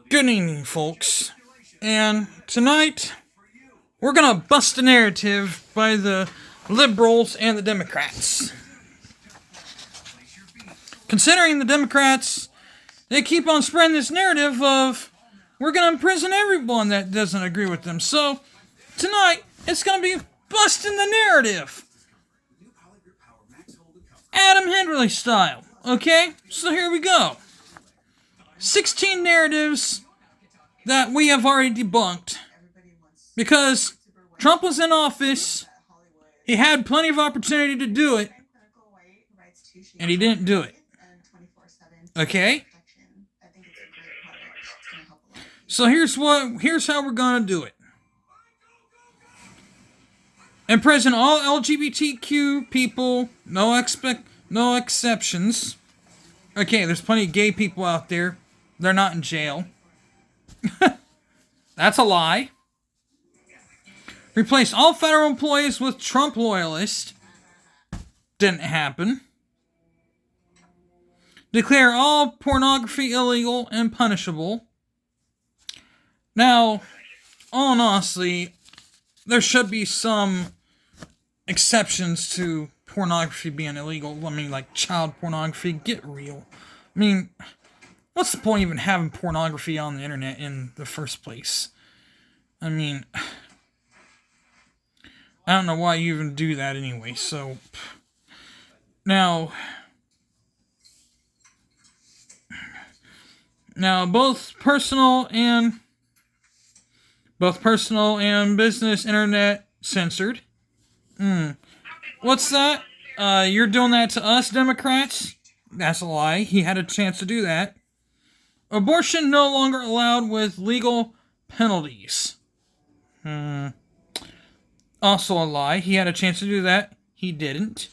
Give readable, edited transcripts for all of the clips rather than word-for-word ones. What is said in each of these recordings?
Good evening, folks. And tonight, we're gonna bust a narrative by the liberals and the Democrats. Considering the Democrats, they keep on spreading this narrative of we're gonna imprison everyone that doesn't agree with them. So, tonight, it's gonna be busting the narrative. Adam Henry style. Okay? So here we go. 16 narratives that we have already debunked. Because Trump was in office, he had plenty of opportunity to do it, and he didn't do it. Okay? So here's how we're gonna do it. Imprison all LGBTQ people, no exceptions. Okay, there's plenty of gay people out there. They're not in jail. That's a lie. Replace all federal employees with Trump loyalists. Didn't happen. Declare all pornography illegal and punishable. Now, all in honesty, there should be some exceptions to pornography being illegal. I mean, like child pornography. Get real. I mean, what's the point of even having pornography on the internet in the first place? I mean, I don't know why you even do that anyway. So, now both personal and business internet censored. What's that? You're doing that to us, Democrats? That's a lie. He had a chance to do that. Abortion no longer allowed with legal penalties. Also a lie. He had a chance to do that. He didn't.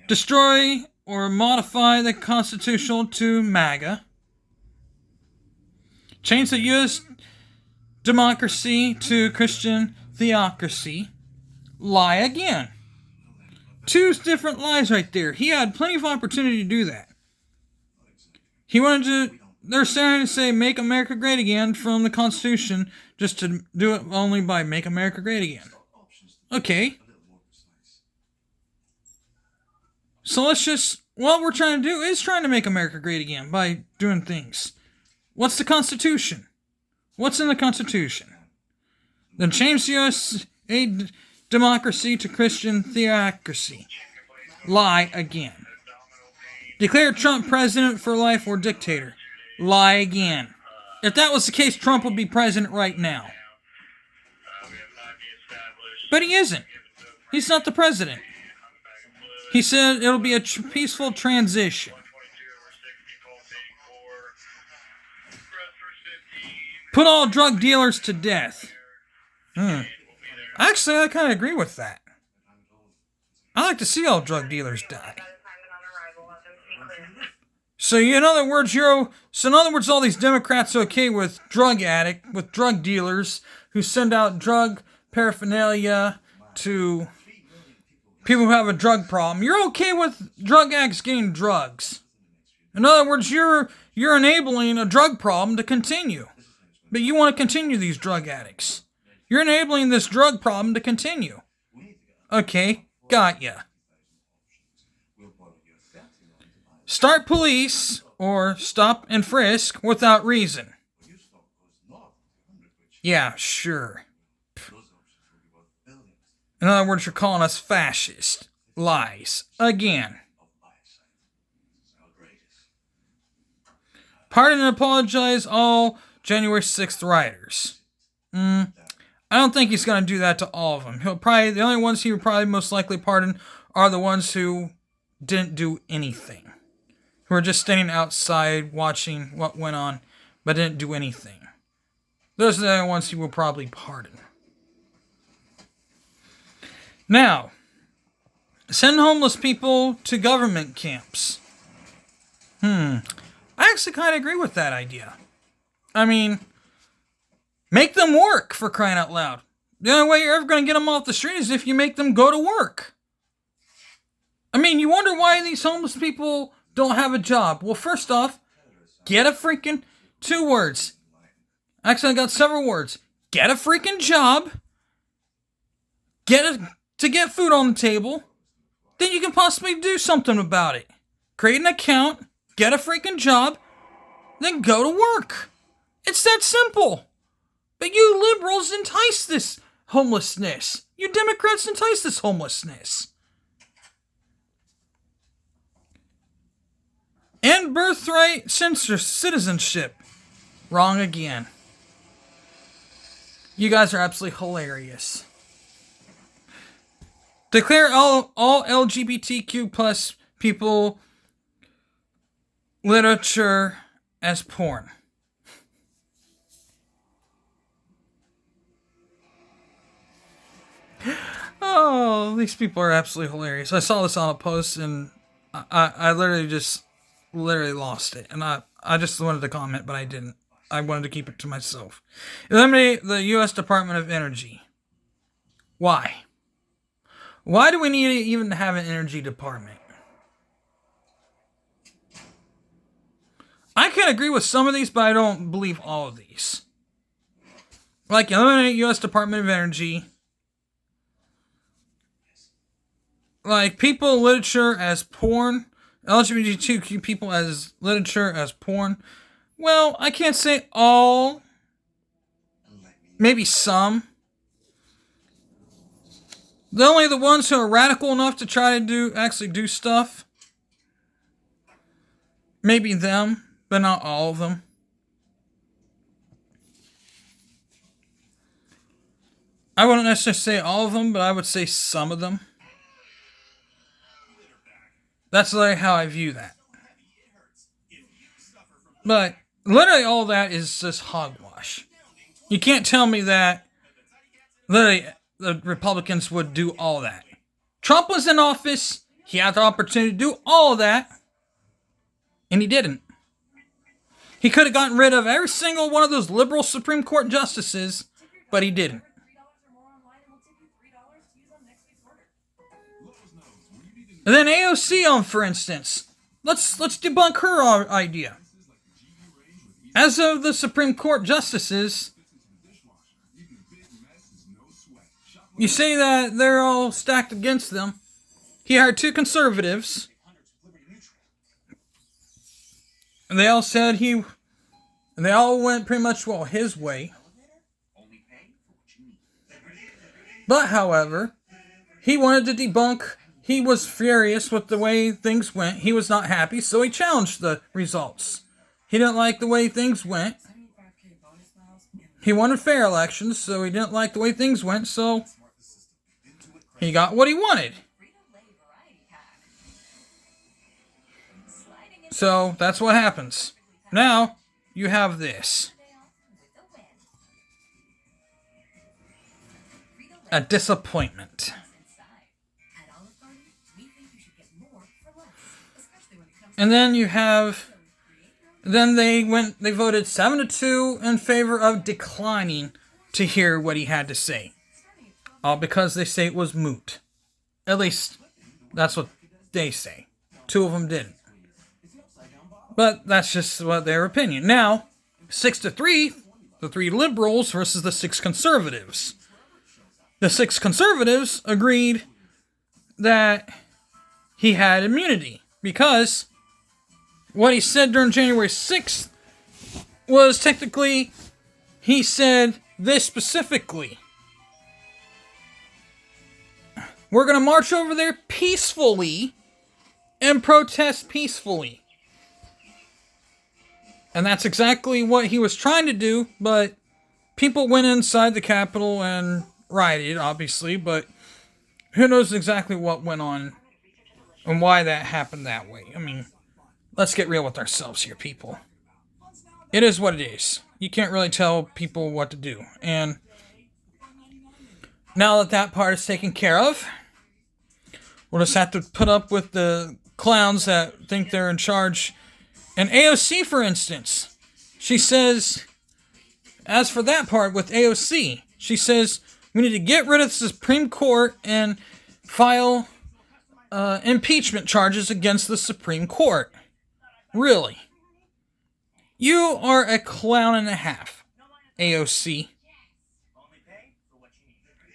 Destroy or modify the Constitution to MAGA. Change the U.S. democracy to Christian theocracy. Lie again. Two different lies right there. He had plenty of opportunity to do that. He wanted to... They're starting to say, make America great again from the Constitution, just to do it only by make America great again. Okay. So let's just... What we're trying to do is trying to make America great again by doing things. What's the Constitution? What's in the Constitution? Then change the U.S. democracy to Christian theocracy. Lie again. Declare Trump president for life or dictator. Lie again. If that was the case, Trump would be president right now. But he isn't. He's not the president. He said it'll be a peaceful transition. Put all drug dealers to death. Actually, I kind of agree with that. I like to see all drug dealers die. So in other words, all these Democrats are okay with drug dealers who send out drug paraphernalia to people who have a drug problem. You're okay with drug addicts getting drugs. In other words, you're enabling a drug problem to continue. But you want to continue these drug addicts. You're enabling this drug problem to continue. Okay, got ya. Start police or stop and frisk without reason. Yeah, sure. In other words, you're calling us fascist. Lies. Again. Pardon and apologize all January 6th rioters. I don't think he's going to do that to all of them. The only ones he would probably most likely pardon are the ones who didn't do anything. Who were just standing outside watching what went on, but didn't do anything. Those are the only ones he will probably pardon. Now, send homeless people to government camps. I actually kind of agree with that idea. I mean, make them work, for crying out loud. The only way you're ever going to get them off the street is if you make them go to work. I mean, you wonder why these homeless people don't have a job. Well, first off, get a freaking 2 words. Actually, I got several words. Get a freaking job. To get food on the table. Then you can possibly do something about it. Create an account. Get a freaking job. Then go to work. It's that simple. But you liberals entice this homelessness. You Democrats entice this homelessness. And birthright citizenship. Wrong again. You guys are absolutely hilarious. Declare all LGBTQ plus people literature as porn. Oh, these people are absolutely hilarious. I saw this on a post and I literally lost it. And I just wanted to comment, but I didn't. I wanted to keep it to myself. Eliminate the U.S. Department of Energy. Why? Why do we need to even have an energy department? I can agree with some of these, but I don't believe all of these. Like, eliminate U.S. Department of Energy. Like, people literature as porn. LGBTQ people as literature as porn. Well, I can't say all. Maybe some. They're only the ones who are radical enough to try to actually do stuff. Maybe them, but not all of them. I wouldn't necessarily say all of them, but I would say some of them. That's like how I view that. But literally all that is just hogwash. You can't tell me that literally the Republicans would do all that. Trump was in office. He had the opportunity to do all that. And he didn't. He could have gotten rid of every single one of those liberal Supreme Court justices, but he didn't. And then AOC, for instance. Let's debunk her idea. As of the Supreme Court justices, you say that they're all stacked against them. He hired 2 conservatives. And they all said they all went pretty much, his way. But, however, he wanted to debunk. He was furious with the way things went. He was not happy, so he challenged the results. He didn't like the way things went. He wanted fair elections, so he didn't like the way things went, so he got what he wanted. So that's what happens. Now, you have this. A disappointment. And then you have... Then they voted 7-2 in favor of declining to hear what he had to say. All because they say it was moot. At least, that's what they say. 2 of them didn't. But that's just what their opinion. Now, 6-3, the 3 liberals versus the 6 conservatives. The 6 conservatives agreed that he had immunity because what he said during January 6th was technically, he said this specifically. We're going to march over there peacefully and protest peacefully. And that's exactly what he was trying to do, but people went inside the Capitol and rioted, obviously, but who knows exactly what went on and why that happened that way. I mean, let's get real with ourselves here, people. It is what it is. You can't really tell people what to do. And now that that part is taken care of, we'll just have to put up with the clowns that think they're in charge. And AOC, for instance, she says, as for that part with AOC, she says, we need to get rid of the Supreme Court and file impeachment charges against the Supreme Court. Really. You are a clown and a half, AOC.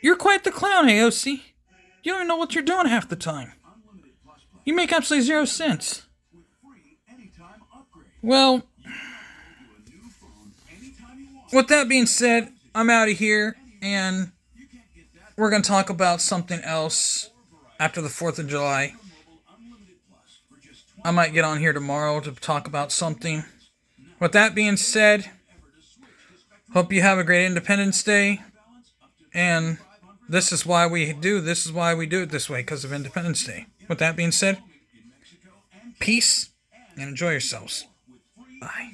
You're quite the clown, AOC. You don't even know what you're doing half the time. You make absolutely 0 sense. Well, with that being said, I'm out of here, and we're going to talk about something else after the 4th of July. I might get on here tomorrow to talk about something. With that being said, hope you have a great Independence Day. And this is why we do it this way, because of Independence Day. With that being said, peace and enjoy yourselves. Bye.